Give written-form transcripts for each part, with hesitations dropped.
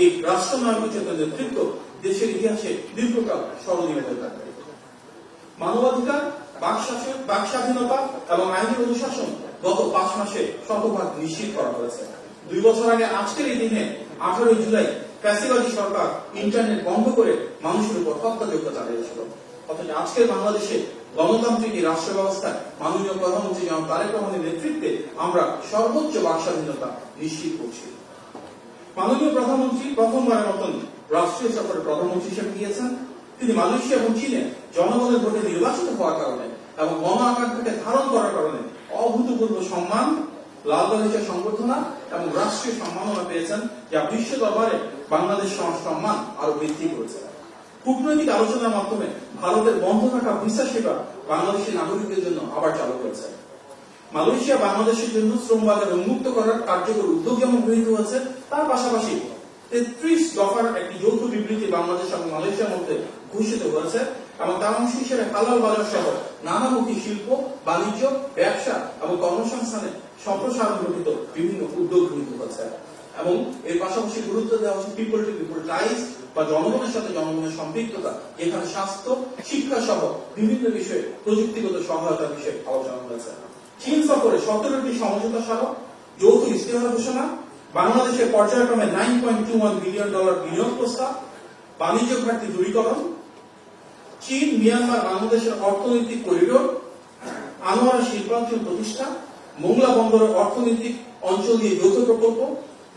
এই রাষ্ট্রনায়কোচিত নেতৃত্ব দেশের ইতিহাসে দীর্ঘকাল স্মরণীয় হয়ে থাকবে। মানবাধিকার, বাক স্বাধীনতা এবং আইনি অনুশাসন গত 5 মাসে শতভাগ নিশ্চিত করা হয়েছে। 2 বছর আগে আজকের এই দিনে 18 জুলাই ফ্যাসিবাদী সরকার ইন্টারনেট বন্ধ করে মানুষের উপর হত্যাযজ্ঞ চালিয়েছিল। অথচ আজকের বাংলাদেশে গণতান্ত্রিক এই রাষ্ট্র ব্যবস্থায় মাননীয় প্রধানমন্ত্রী জনাব তারেক রহমানের নেতৃত্বে আমরা সর্বোচ্চ বাক স্বাধীনতা নিশ্চিত করছি। মাননীয় প্রধানমন্ত্রী প্রথমবারের মতন রাষ্ট্রীয় সফরে প্রধানমন্ত্রী হিসেবে গিয়েছেন। তিনি মালয়েশিয়া এবং চীনে জনগণের ভোটে নির্বাচিত হওয়ার কারণে এবং গণ আকাঙ্ক্ষাকে ধারণ করার কারণে অভূতপূর্ব সম্মান, লাল গালিচার সংবর্ধনা এবং রাষ্ট্রীয় সম্মাননা পেয়েছেন, যা বিশ্ব দরবারে বাংলাদেশ সম্মান আরো বৃদ্ধি করেছে। কূটনৈতিক আলোচনার মাধ্যমে ভারতের বন্ধ থাকা ভিসা সেবা বাংলাদেশি নাগরিকদের জন্য আবার চালু হয়েছে। মালয়েশিয়া বাংলাদেশের জন্য শ্রম বাজার উন্মুক্ত করার কার্যকর উদ্যোগ যেমন গৃহীত হয়েছে, তার পাশাপাশি 33 দফার একটি যৌথ বিবৃতি বাংলাদেশ এবং মালয়েশিয়ার মধ্যে ঘোষিত হয়েছে এবং তার অংশ হিসেবে হালাল বাজার সহ নানামুখী শিল্প, বাণিজ্য, ব্যবসা এবং কর্মসংস্থানে সম্প্রসারণ ঘটিত বিভিন্ন উদ্যোগ গৃহীত হয়েছে। এবং এর পাশাপাশি গুরুত্ব দেওয়া হচ্ছে পিপল টু পিপল টাইজ বা জনগণের সাথে জনগণের সম্পৃক্ততা, যেখানে স্বাস্থ্য, শিক্ষা সহ বিভিন্ন বিষয়ে প্রযুক্তিগত সহায়তার বিষয়ে আলোচনা হয়েছে। চীন সফরে 17টি সমঝোতা স্মারক, যৌথ ইশতেহার ঘোষণা, বাংলাদেশের পর্যায়ক্রমে $9.21 বিলিয়ন বিনিয়োগ প্রস্তাব, বাণিজ্য ঘাটতি দূরীকরণ, চীন মিয়ানমার বাংলাদেশের অর্থনৈতিক করিডোর, আনোয়ারা শিল্পাঞ্চল প্রতিষ্ঠা, মোংলা বন্দরের অর্থনৈতিক অঞ্চল নিয়ে যৌথ প্রকল্প,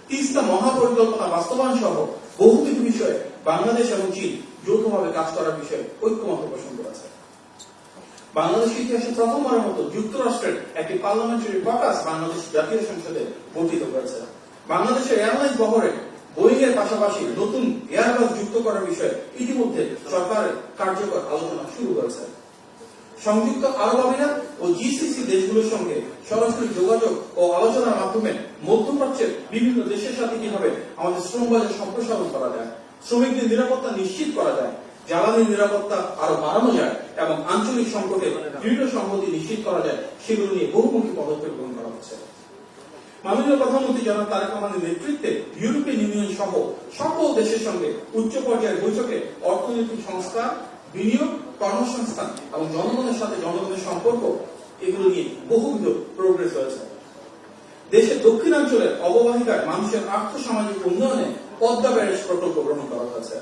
তিস্তা মহাপরিকল্পনা বাস্তবায়ন সহ বহুবিধ বিষয়ে বাংলাদেশ এবং চীন যৌথভাবে কাজ করার বিষয়ে ঐক্যমত পোষণ করেছে। বাংলাদেশের ইতিহাসে প্রথমবারের মতো যুক্তরাষ্ট্রের একটি পার্লামেন্টারি ককাস বাংলাদেশ জাতীয় সংসদে গঠিত হয়েছে। বাংলাদেশের এয়ারলাইন্স বহরে বোয়িং এর পাশাপাশি নতুন এয়ারবাস যুক্ত করার বিষয়ে ইতিমধ্যে সরকারের কার্যকর আলোচনা শুরু হয়েছে। সংযুক্ত আরব আমিরাত ও জিসিসি দেশগুলোর সঙ্গে সরাসরি যোগাযোগ ও আলোচনার মাধ্যমে মধ্যপ্রাচ্যের বিভিন্ন দেশের সাথে কিভাবে আমাদের শ্রম বাজার সম্প্রসারণ করা যায়, শ্রমিকদের নিরাপত্তা নিশ্চিত করা যায়, জ্বালানি নিরাপত্তা আরো বাড়ানো যায় এবং আঞ্চলিক সংকটে দৃঢ় সংহতি নিশ্চিত করা যায়, সেগুলো নিয়ে বহুমুখী পদক্ষেপ গ্রহণ করা হচ্ছে। মাননীয় প্রধানমন্ত্রী জনাব তারেক রহমানের নেতৃত্বে ইউরোপিয়ান ইউনিয়ন সহ সকল দেশের সঙ্গে উচ্চ পর্যায়ের বৈঠকে অর্থনৈতিক সংস্কার, বিনিয়োগ, কর্মসংস্থান এবং জনগণের সাথে জনগণের সম্পর্ক, এগুলো নিয়ে বহুবিধ প্রোগ্রেস হয়েছে। দেশের দক্ষিণাঞ্চলের অববাহিকার মানুষের আর্থসামাজিক উন্নয়নে পদ্মা ব্যারেজ প্রকল্প গ্রহণ করা হয়েছে।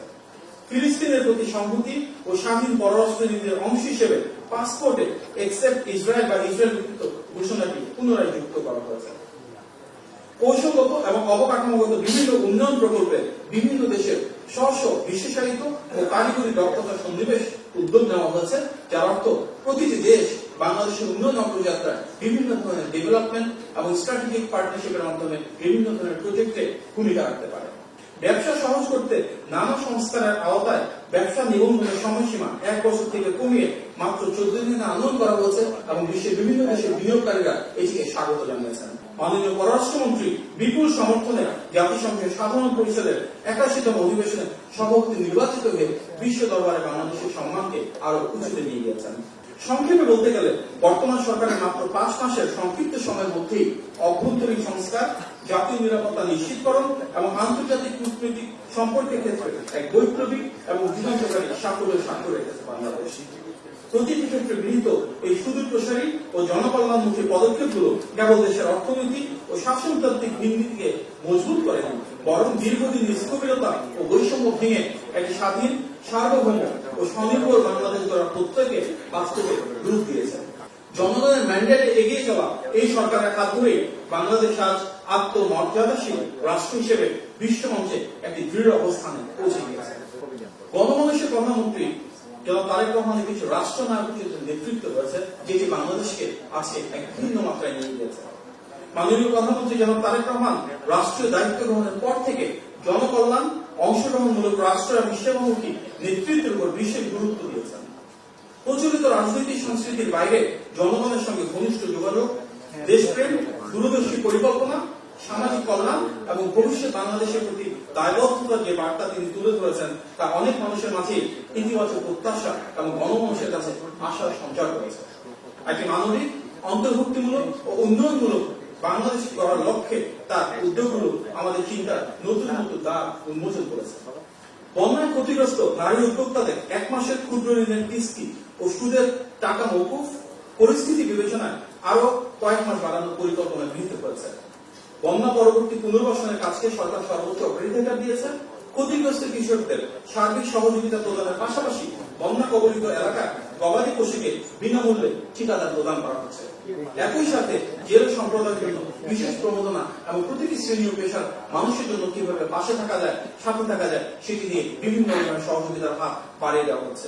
ফিলিস্তিনের প্রতি সংহতি ও স্বাধীন পররাষ্ট্র নীতির অংশ হিসেবে পাসপোর্টে এক্সেপ্ট ইসরায়েল বা ইসরায়েল ভিত্তিক ঘোষণাটি পুনরায় যুক্ত করা হয়েছে। কৌশলগত এবং অবকাঠামোগত বিভিন্ন উন্নয়ন প্রকল্পে বিভিন্ন দেশের স্ব বিশেষায়িত ও কারিগরি দক্ষতা সন্নিবেশ উদ্যোগ নেওয়া হয়েছে, যার অর্থ প্রতিটি দেশ বাংলাদেশের উন্নয়ন অগ্রযাত্রায় বিভিন্ন ধরনের ডেভেলপমেন্ট এবং স্ট্র্যাটেজিক পার্টনারশিপের মাধ্যমে বিভিন্ন ধরনের প্রজেক্টে ভূমিকা রাখতে পারে। ব্যবসা সহজ করতে নানা সংস্কারের আওতায় ব্যবসা নিবন্ধনের সময়সীমা 1 বছর থেকে কমিয়ে মাত্র 14 দিনে আন্দোলন করা হয়েছে এবং বিশ্বের বিভিন্ন দেশের বিনিয়োগকারীরা এটিকে স্বাগত জানিয়েছেন। মাননীয় পররাষ্ট্রমন্ত্রী বিপুল সমর্থনে জাতিসংঘের সাধারণ পরিষদের 81তম অধিবেশনে সভাপতি নির্বাচিত হয়ে বিশ্ব দরবারে বাংলাদেশের সম্মানকে আরো উঁচুতে নিয়ে গিয়েছেন। সংক্ষেপে বলতে গেলে বর্তমান সরকারের মাত্র 5 মাসের সংক্ষিপ্ত সময়ের মধ্যেই অভ্যন্তরীণ সংস্কার, জাতীয় নিরাপত্তা নিশ্চিতকরণ এবং আন্তর্জাতিক কূটনৈতিক সম্পর্কের ক্ষেত্রে এক বৈপ্লবিক এবং যুগান্তকারী সাফল্যের স্বাক্ষর রেখেছে বাংলাদেশ। প্রতিটি ক্ষেত্রে গৃহীত এই সুদূর প্রসারী ও জনকল্যাণমুখী পদক্ষেপগুলো কেবল দেশের অর্থনীতি ও শাসনতান্ত্রিক ভিত্তিকে মজবুত করেনি, বরং দীর্ঘদিন স্থবিরতা ও বৈষম্য ভেঙে একটি স্বাধীন, সার্বভৌম ও স্বনির্ভর বাংলাদেশ গড়ার প্রত্যয়কে বাস্তবে রূপ দিয়েছে। জনগণের ম্যান্ডেটে এগিয়ে যাওয়া এই সরকারের হাত ধরে বাংলাদেশ আজ আত্মমর্যাদাশীল রাষ্ট্র হিসেবে বিশ্বমঞ্চে একটি দৃঢ় অবস্থানে পৌঁছে গিয়েছে। গণমানুষের প্রধানমন্ত্রী জনাব তারেক রহমানের কিছু রাষ্ট্রনায়কের নেতৃত্ব রয়েছে, যেটি বাংলাদেশকে আজকে এক ভিন্ন মাত্রায় নিয়ে গিয়েছে। মাননীয় প্রধানমন্ত্রী জনাব তারেক রহমান রাষ্ট্রীয় দায়িত্ব গ্রহণের পর থেকে জনকল্যাণ, অংশগ্রহণমূলক রাষ্ট্র এবং সেবামুখী নেতৃত্বের উপর বিশেষ গুরুত্ব দিয়েছেন। প্রচলিত রাজনৈতিক সংস্কৃতির বাইরে জনগণের সঙ্গে ঘনিষ্ঠ যোগাযোগ, দেশপ্রেম, দূরদর্শী পরিকল্পনা, সামাজিক কল্যাণ এবং ভবিষ্যৎ বাংলাদেশের প্রতি দায়বদ্ধতার যে বার্তা তিনি তুলে ধরেছেন, তা অনেক মানুষের মাঝে ইতিবাচক প্রত্যাশা এবং গণমানুষের কাছে আশার সঞ্চার করেছে। একটি মানবিক, অন্তর্ভুক্তিমূলক ও উন্নয়নমূলক বাংলাদেশ গড়ার লক্ষ্যে তার উদ্যোগগুলো আমাদের চিন্তার নতুন নতুন দ্বার উন্মোচন করেছে। বন্যায় ক্ষতিগ্রস্ত নারী উদ্যোক্তাদের 1 মাসের ক্ষুদ্র ঋণের কিস্তি ও সুদের টাকা মওকুফ পরিস্থিতি বিবেচনায় আরো কয়েক মাস বাড়ানোর পরিকল্পনা গৃহীত করেছে। বন্যা পরবর্তী পুনর্বাসনের কাজকে সরকার সর্বোচ্চ অগ্রাধিকার দিয়েছে। ক্ষতিগ্রস্ত কৃষকদের সার্বিক সহযোগিতা প্রদানের পাশাপাশি বন্যা কবলিত এলাকায় গবাদি পশুকে বিনামূল্যে ঠিকাদার প্রদান করা হচ্ছে। একই সাথে জেলে সম্প্রদায়ের জন্য বিশেষ প্রণোদনা এবং প্রতিটি শ্রেণী ও পেশার মানুষের জন্য কিভাবে পাশে থাকা যায়, সাথে থাকা যায়, সেটি নিয়ে বিভিন্ন ধরনের সহযোগিতার হাত বাড়িয়ে দেওয়া হচ্ছে।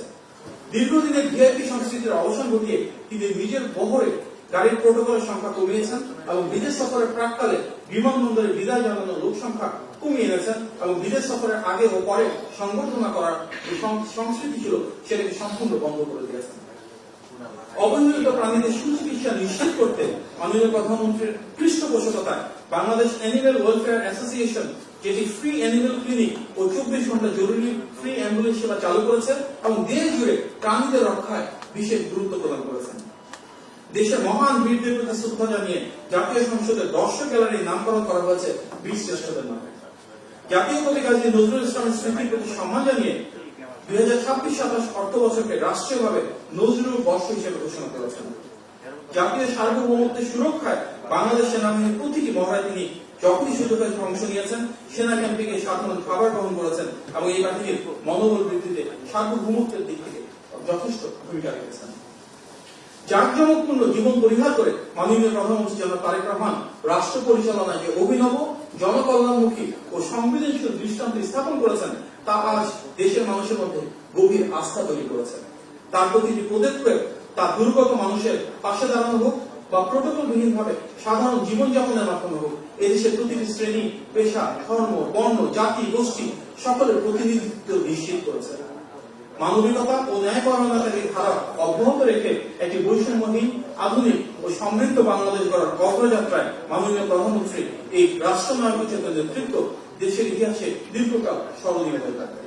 দীর্ঘদিনের ভিআইপি সংস্কৃতির অবসান ঘটিয়ে তিনি নিজের বহরে গাড়ির প্রোটোকলের সংখ্যা কমিয়েছেন এবং বিদেশ সফরের প্রাককালে বিমানবন্দরে বিদায় জানানোর লোক সংখ্যা কমিয়ে এনেছেন এবং বিদেশ সফরের আগে ও পরে সংবর্ধনা করার যে সংস্কৃতি ছিল সেটাকে সম্পূর্ণ বন্ধ করে দিয়েছেন। অবহেলিত প্রাণীদের সুচিকিৎসা নিশ্চিত করতে মাননীয় প্রধানমন্ত্রীর পৃষ্ঠপোষকতায় বাংলাদেশ অ্যানিমেল ওয়েলফেয়ার অ্যাসোসিয়েশন, যেটি ফ্রি অ্যানিমেল ক্লিনিক ও 24 ঘন্টা জরুরি ফ্রি অ্যাম্বুলেন্স সেবা চালু করেছে এবং দেশ জুড়ে প্রাণীদের রক্ষায় বিশেষ গুরুত্ব প্রদান করেছেন। দেশের মহান বীরদের প্রতি শ্রদ্ধা জানিয়ে জাতীয় সংসদের দর্শক গ্যালারির নামকরণ করা হয়েছে বীর শ্রেষ্ঠদের নামে। জাতীয় কবি কাজী নজরুল ইসলামের স্মৃতির প্রতি সম্মান জানিয়ে 2026-27 অর্থ বছরকে রাষ্ট্রীয়ভাবে নজরুল বর্ষ হিসেবে ঘোষণা করেছেন। জাতীয় সার্বভৌমত্বের সুরক্ষায় বাংলাদেশ সেনাবাহিনীর প্রতিটি মহড়ায় তিনি যখনই সুযোগ হয়েছে অংশ নিয়েছেন, সেনা ক্যাম্পে গিয়ে সাধারণ খাবার গ্রহণ করেছেন এবং এই বাহিনীর মনোবল বৃদ্ধিতে সার্বভৌমত্বের দিক থেকে যথেষ্ট ভূমিকা রেখেছেন। জাঁকজমকপূর্ণ জীবন পরিহার করে মাননীয় প্রধানমন্ত্রী জনাব তারেক রহমান রাষ্ট্র পরিচালনায় যে অভিনব, জনকল্যাণমুখী ও সংবেদনশীল দৃষ্টান্ত স্থাপন করেছেন, তা আজ দেশের মানুষের মধ্যে গভীর আস্থা তৈরি করেছে। তার প্রতিটি পদক্ষেপ তার দুর্গত মানুষের পাশে দাঁড়ানো হোক বা প্রোটোকলবিহীন ভাবে সাধারণ জীবনযাপনের মাধ্যমে হোক, এদেশের প্রতিটি শ্রেণী, পেশা, ধর্ম, বর্ণ, জাতি, গোষ্ঠী সকলের প্রতিনিধিত্ব নিশ্চিত করেছে। মানবিকতা ও ন্যায়পরায়ণতার এই ধারা অব্যাহত রেখে একটি বৈষম্যহীন, আধুনিক ও সমৃদ্ধ বাংলাদেশ গড়ার অগ্রযাত্রায় মাননীয় প্রধানমন্ত্রী এই রাষ্ট্রনায়ক নেতৃত্ব দেশের ইতিহাসে দীর্ঘকাল স্মরণীয় হয়ে থাকবে।